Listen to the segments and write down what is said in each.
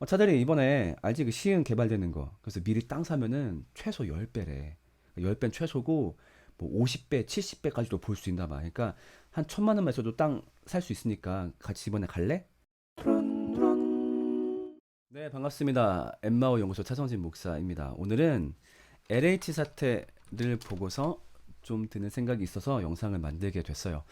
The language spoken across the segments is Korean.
차들이 이번에 알지? 그 시흥 개발되는 거. 그래서 미리 땅 사면은 최소 10배래. 10배는 최소고 뭐 50배, 70배까지도 볼 수 있나 봐. 그러니까 한 1,000만 원만 있어도 땅 살 수 있으니까 같이 이번에 갈래? 네, 반갑습니다. 엠마오 연구소 차성진 목사입니다. 오늘은 LH 사태를 보고서 좀 드는 생각이 있어서 영상을 만들게 됐어요.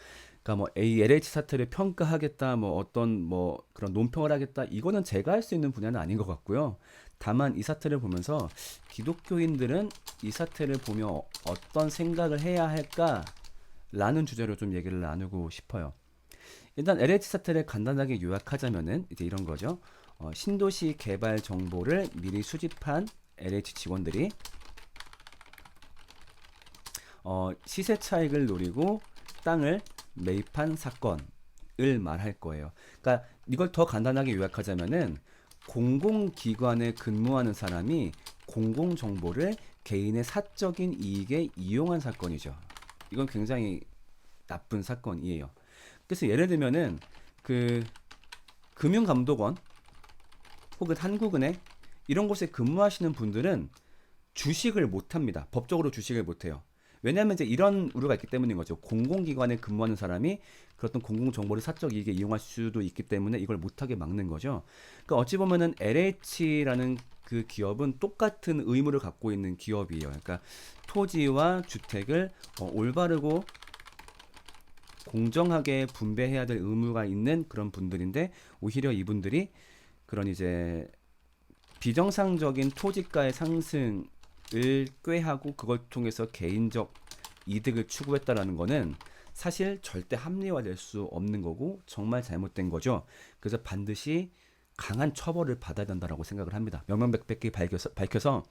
그러니까 뭐 이 LH 사태를 평가하겠다, 뭐 어떤 뭐 그런 논평을 하겠다, 이거는 제가 할 수 있는 분야는 아닌 것 같고요. 다만 이 사태를 보면서 기독교인들은 이 사태를 보며 어떤 생각을 해야 할까라는 주제로 좀 얘기를 나누고 싶어요. 일단 LH 사태를 간단하게 요약하자면은 이제 이런 거죠. 신도시 개발 정보를 미리 수집한 LH 직원들이 시세 차익을 노리고 땅을 매입한 사건을 말할 거예요. 그러니까 이걸 더 간단하게 요약하자면은 공공기관에 근무하는 사람이 공공정보를 개인의 사적인 이익에 이용한 사건이죠. 이건 굉장히 나쁜 사건이에요. 그래서 예를 들면은 그 금융감독원 혹은 한국은행 이런 곳에 근무하시는 분들은 주식을 못 합니다. 법적으로 주식을 못 해요. 왜냐하면 이제 이런 우려가 있기 때문인 거죠. 공공기관에 근무하는 사람이 그런 공공정보를 사적 이익에 이용할 수도 있기 때문에 이걸 못하게 막는 거죠. 그러니까 어찌 보면은 LH라는 그 기업은 똑같은 의무를 갖고 있는 기업이에요. 그러니까 토지와 주택을 올바르고 공정하게 분배해야 될 의무가 있는 그런 분들인데 오히려 이분들이 그런 이제 비정상적인 토지가의 상승을 꾀하고 그걸 통해서 개인적 이득을 추구했다라는 거는 사실 절대 합리화될 수 없는 거고 정말 잘못된 거죠. 그래서 반드시 강한 처벌을 받아야 된다라고 생각을 합니다. 명명백백히 밝혀서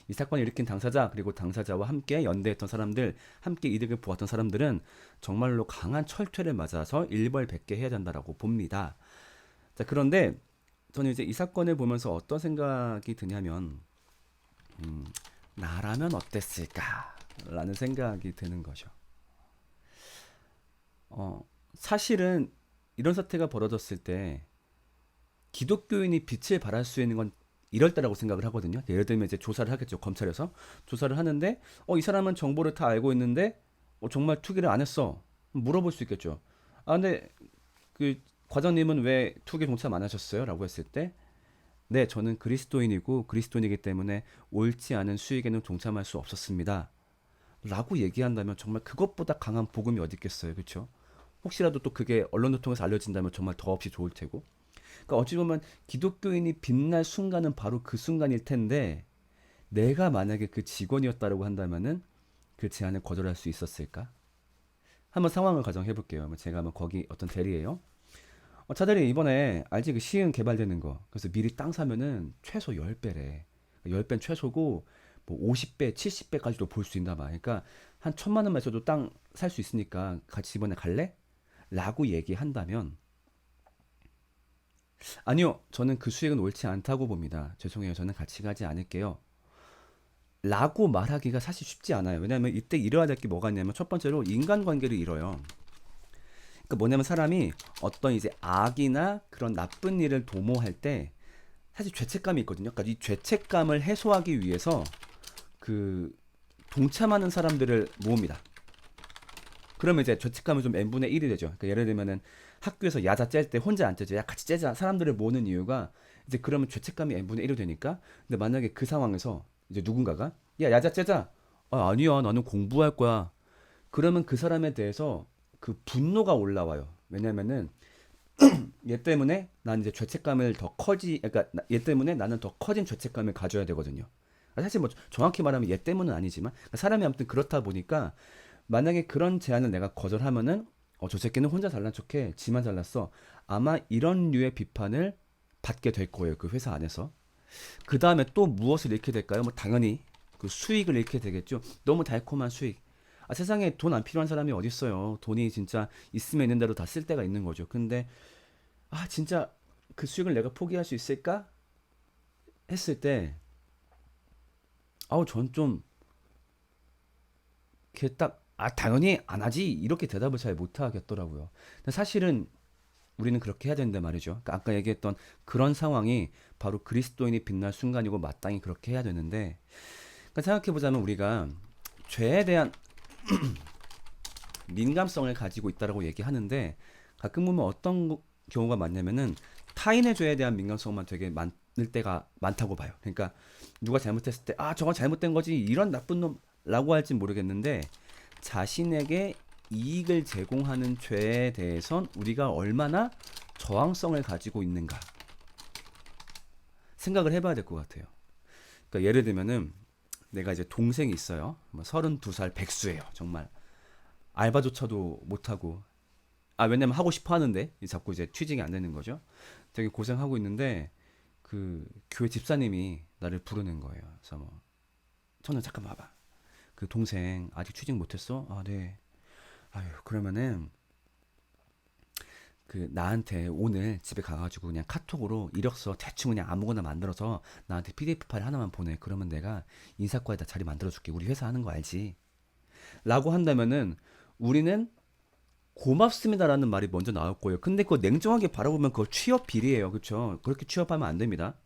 이 사건을 일으킨 당사자 그리고 당사자와 함께 연대했던 사람들, 함께 이득을 보았던 사람들은 정말로 강한 철퇴를 맞아서 일벌백계 해야 된다라고 봅니다. 자, 그런데 저는 이제 이 사건을 보면서 어떤 생각이 드냐면, 음, 나라면 어땠을까? 라는 생각이 드는 거죠. 사실은 이런 사태가 벌어졌을 때 기독교인이 빛을 발할 수 있는 건 이럴 때라고 생각을 하거든요. 예를 들면 이제 조사를 하겠죠. 검찰에서. 조사를 하는데, 이 사람은 정보를 다 알고 있는데, 정말 투기를 안 했어. 물어볼 수 있겠죠. 아, 근데 그 과장님은 왜 투기 동참 안 하셨어요? 라고 했을 때, 네, 저는 그리스도인이고 그리스도인이기 때문에 옳지 않은 수익에는 동참할 수 없었습니다. 라고 얘기한다면 정말 그것보다 강한 복음이 어디 있겠어요. 그렇죠? 혹시라도 또 그게 언론을 통해서 알려진다면 정말 더없이 좋을 테고. 그러니까 어찌 보면 기독교인이 빛날 순간은 바로 그 순간일 텐데 내가 만약에 그 직원이었다고 한다면은 그 제안을 거절할 수 있었을까? 한번 상황을 가정해 볼게요. 제가 한번 거기 어떤 대리예요. 차들이 이번에 알지? 그 시흥 개발되는 거. 그래서 미리 땅 사면은 최소 10배래. 10배는 최소고 뭐 50배, 70배까지도 볼 수 있나 봐. 그러니까 한 1,000만 원만 있어도 땅 살 수 있으니까 같이 이번에 갈래? 라고 얘기한다면 아니요. 저는 그 수익은 옳지 않다고 봅니다. 죄송해요. 저는 같이 가지 않을게요. 라고 말하기가 사실 쉽지 않아요. 왜냐하면 이때 잃어야 될 게 뭐가 있냐면 첫 번째로 인간관계를 잃어요. 그러니까 뭐냐면 사람이 어떤 이제 악이나 그런 나쁜 일을 도모할 때 사실 죄책감이 있거든요. 그러니까 이 죄책감을 해소하기 위해서 그 동참하는 사람들을 모읍니다. 그러면 이제 죄책감은 좀 n분의 1이 되죠. 그러니까 예를 들면은 학교에서 야자 짤 때 혼자 안 째죠. 야 같이 째자. 사람들을 모으는 이유가 이제 그러면 죄책감이 n분의 1이 되니까. 근데 만약에 그 상황에서 이제 누군가가 야 야자 째자. 아, 아니야 나는 공부할 거야. 그러면 그 사람에 대해서 그 분노가 올라와요. 왜냐면은 얘 때문에 난 이제 죄책감을 더 그러니까 얘 때문에 나는 더 커진 죄책감을 가져야 되거든요. 사실 뭐 정확히 말하면 얘 때문은 아니지만 사람이 아무튼 그렇다 보니까 만약에 그런 제안을 내가 거절하면은 저 새끼는 혼자 잘난 척해 지만 잘났어 아마 이런 류의 비판을 받게 될 거예요 그 회사 안에서. 그 다음에 또 무엇을 잃게 될까요? 뭐 당연히 그 수익을 잃게 되겠죠. 너무 달콤한 수익. 세상에 돈 안 필요한 사람이 어디 있어요. 돈이 진짜 있으면 있는 대로 다 쓸 때가 있는 거죠. 근데 진짜 그 수익을 내가 포기할 수 있을까 했을 때 전 좀 이렇게 딱 당연히 안 하지 이렇게 대답을 잘 못 하겠더라고요. 근데 사실은 우리는 그렇게 해야 된다 말이죠. 그러니까 아까 얘기했던 그런 상황이 바로 그리스도인이 빛날 순간이고 마땅히 그렇게 해야 되는데, 그러니까 생각해보자면 우리가 죄에 대한 민감성을 가지고 있다라고 얘기하는데, 가끔 보면 어떤 경우가 많냐면은 타인의 죄에 대한 민감성만 되게 많을 때가 많다고 봐요. 그러니까 누가 잘못했을 때, 아, 저건 잘못된 거지, 이런 나쁜 놈라고 할진 모르겠는데, 자신에게 이익을 제공하는 죄에 대해선 우리가 얼마나 저항성을 가지고 있는가 생각을 해봐야 될 것 같아요. 그러니까 예를 들면은 내가 이제 동생이 있어요. 32살 백수예요. 정말 알바조차도 못하고, 아, 왜냐면 하고 싶어 하는데 자꾸 이제 취직이 안 되는 거죠. 되게 고생하고 있는데 그 교회 집사님이 나를 부르는 거예요. 그래서 뭐, 저는 잠깐 봐봐. 그 동생 아직 취직 못했어? 아, 네. 아유, 그러면은 그 나한테 오늘 집에 가가지고 그냥 카톡으로 이력서 대충 그냥 아무거나 만들어서 나한테 PDF 파일 하나만 보내. 그러면 내가 인사과에다 자리 만들어줄게. 우리 회사 하는 거 알지? 라고 한다면은 우리는 고맙습니다라는 말이 먼저 나올 거예요. 근데 그거 냉정하게 바라보면 그거 취업 비리예요. 그렇죠? 그렇게 취업하면 안 됩니다.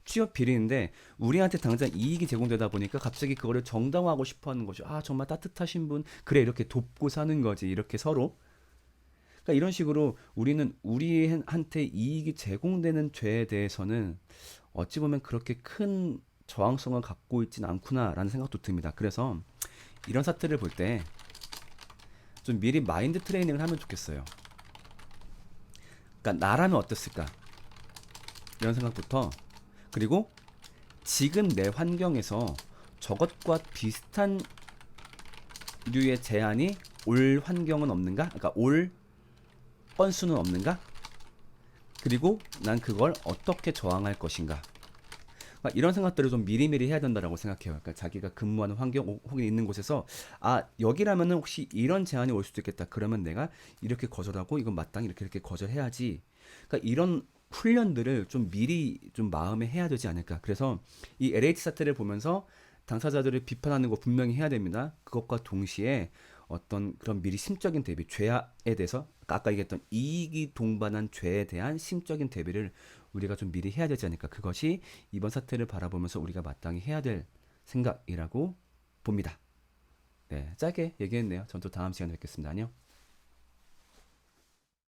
취업 비리인데 우리한테 당장 이익이 제공되다 보니까 갑자기 그거를 정당화하고 싶어 하는 거죠. 아, 정말 따뜻하신 분. 그래, 이렇게 돕고 사는 거지. 이렇게 서로. 그러니까 이런 식으로 우리는 우리한테 이익이 제공되는 죄에 대해서는 어찌 보면 그렇게 큰 저항성을 갖고 있진 않구나라는 생각도 듭니다. 그래서 이런 사태를 볼 때 좀 미리 마인드 트레이닝을 하면 좋겠어요. 그러니까 나라면 어땠을까? 이런 생각부터, 그리고 지금 내 환경에서 저것과 비슷한 류의 제한이 올 환경은 없는가? 그러니까 올 건수는 없는가? 그리고 난 그걸 어떻게 저항할 것인가? 그러니까 이런 생각들을 좀 미리미리 해야 된다라고 생각해요. 그러니까 자기가 근무하는 환경 혹은 있는 곳에서, 아, 여기라면은 혹시 이런 제한이 올 수도 있겠다. 그러면 내가 이렇게 거절하고 이건 마땅히 이렇게 거절해야지. 그러니까 이런 훈련들을 좀 미리 좀 마음에 해야 되지 않을까. 그래서 이 LH 사태를 보면서 당사자들을 비판하는 거 분명히 해야 됩니다. 그것과 동시에 어떤 그런 미리 심적인 대비, 죄에 대해서 아까 얘기했던 이익이 동반한 죄에 대한 심적인 대비를 우리가 좀 미리 해야 되지 않을까. 그것이 이번 사태를 바라보면서 우리가 마땅히 해야 될 생각이라고 봅니다. 네, 짧게 얘기했네요. 전 또 다음 시간에 뵙겠습니다. 안녕.